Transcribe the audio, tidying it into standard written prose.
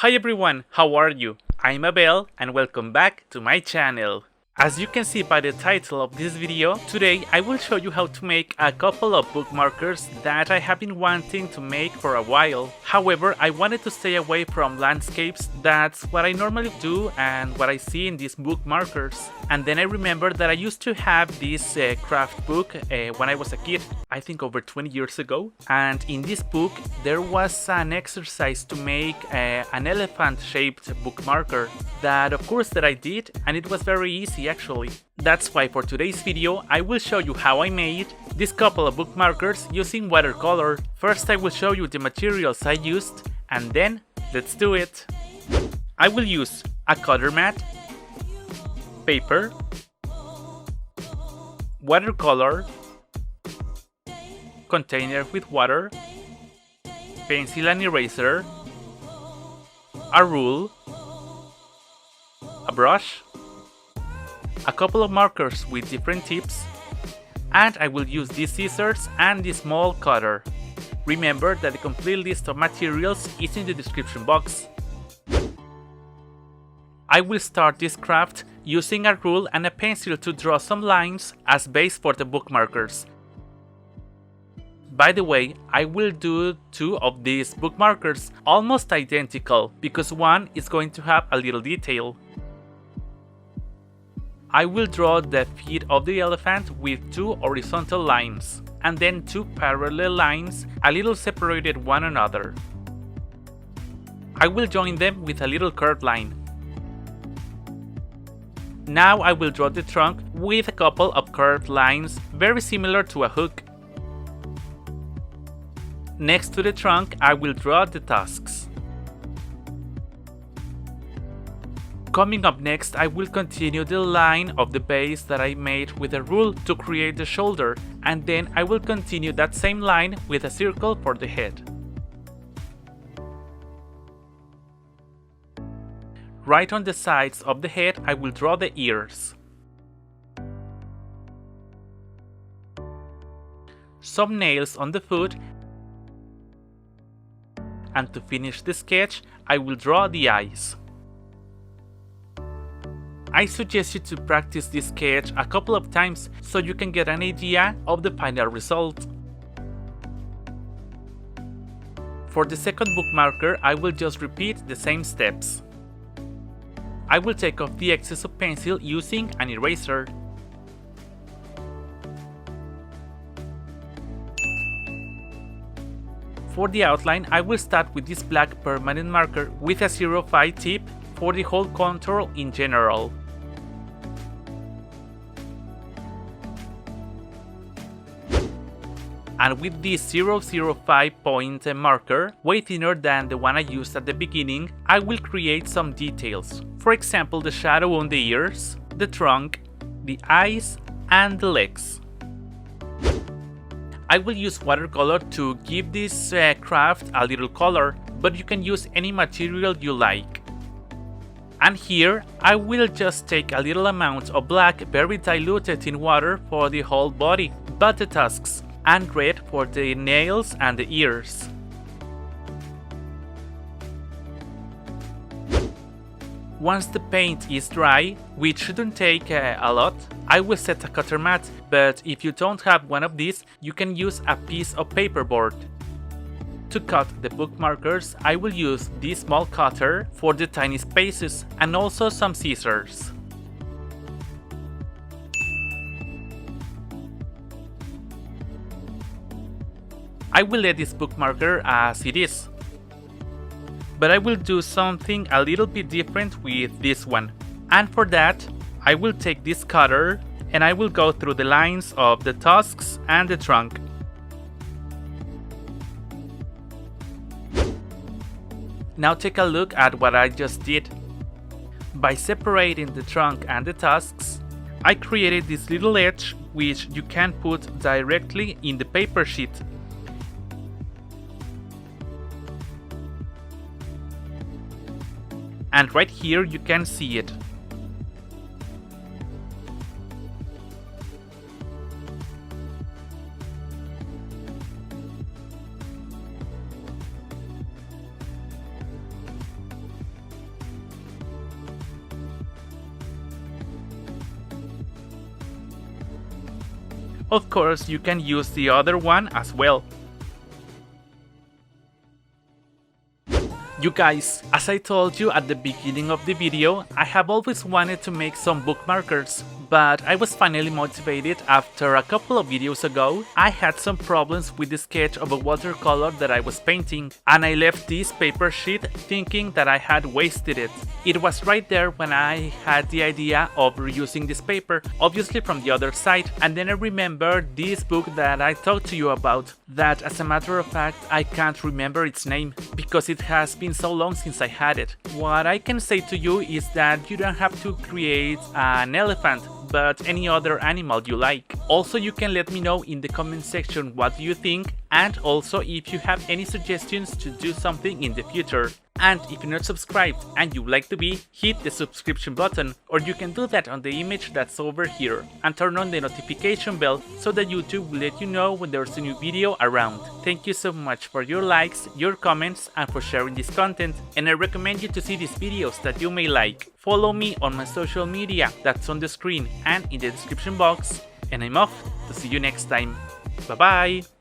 Hi everyone, how are you? I'm Abel and welcome back to my channel. As you can see by the title of this video, today I will show you how to make a couple of bookmarkers that I have been wanting to make for a while. However, I wanted to stay away from landscapes. That's what I normally do and what I see in these bookmarkers. And then I remembered that I used to have this craft book when I was a kid, I think over 20 years ago. And in this book there was an exercise to make an elephant shaped bookmarker that of course that I did, and it was very easy actually. That's why for today's video I will show you how I made this couple of bookmarkers using watercolor. First I will show you the materials I used and then let's do it. I will use a cutter mat, paper, watercolor, container with water, pencil and eraser, a rule, a brush, a couple of markers with different tips, and I will use these scissors and this small cutter. Remember that the complete list of materials is in the description box. I will start this craft using a rule and a pencil to draw some lines as base for the bookmarkers. By the way, I will do two of these bookmarkers almost identical because one is going to have a little detail. I will draw the feet of the elephant with two horizontal lines and then two parallel lines a little separated one another. I will join them with a little curved line. Now I will draw the trunk with a couple of curved lines very similar to a hook. Next to the trunk I will draw the tusks. Coming up next, I will continue the line of the base that I made with a rule to create the shoulder, and then I will continue that same line with a circle for the head. Right on the sides of the head, I will draw the ears. Some nails on the foot, and to finish the sketch, I will draw the eyes. I suggest you to practice this sketch a couple of times so you can get an idea of the final result. For the second bookmarker, I will just repeat the same steps. I will take off the excess of pencil using an eraser. For the outline, I will start with this black permanent marker with a 0.5 tip for the whole contour in general. And with this 0.05 point marker, way thinner than the one I used at the beginning, I will create some details. For example, the shadow on the ears, the trunk, the eyes, and the legs. I will use watercolor to give this craft a little color, but you can use any material you like. And here I will just take a little amount of black very diluted in water for the whole body, but the tusks, and red for the nails and the ears. Once the paint is dry, which shouldn't take a lot, I will set a cutter mat, but if you don't have one of these, you can use a piece of paperboard. To cut the bookmarkers, I will use this small cutter for the tiny spaces and also some scissors. I will let this bookmarker as it is. But I will do something a little bit different with this one. And for that, I will take this cutter and I will go through the lines of the tusks and the trunk. Now take a look at what I just did. By separating the trunk and the tusks, I created this little edge which you can put directly in the paper sheet. And right here you can see it. Of course, you can use the other one as well. You guys, as I told you at the beginning of the video, I have always wanted to make some bookmarkers, but I was finally motivated after a couple of videos ago. I had some problems with the sketch of a watercolor that I was painting, and I left this paper sheet thinking that I had wasted it. It was right there when I had the idea of reusing this paper, obviously from the other side, and then I remembered this book that I talked to you about, that as a matter of fact I can't remember its name, because it has been so long since I had it. What I can say to you is that you don't have to create an elephant, but any other animal you like. Also, you can let me know in the comment section what do you think, and also if you have any suggestions to do something in the future. And if you're not subscribed and you would like to be, hit the subscription button, or you can do that on the image that's over here, and turn on the notification bell so that YouTube will let you know when there's a new video around. Thank you so much for your likes, your comments, and for sharing this content, and I recommend you to see these videos that you may like. Follow me on my social media that's on the screen and in the description box, and I'm off to see you next time. Bye bye!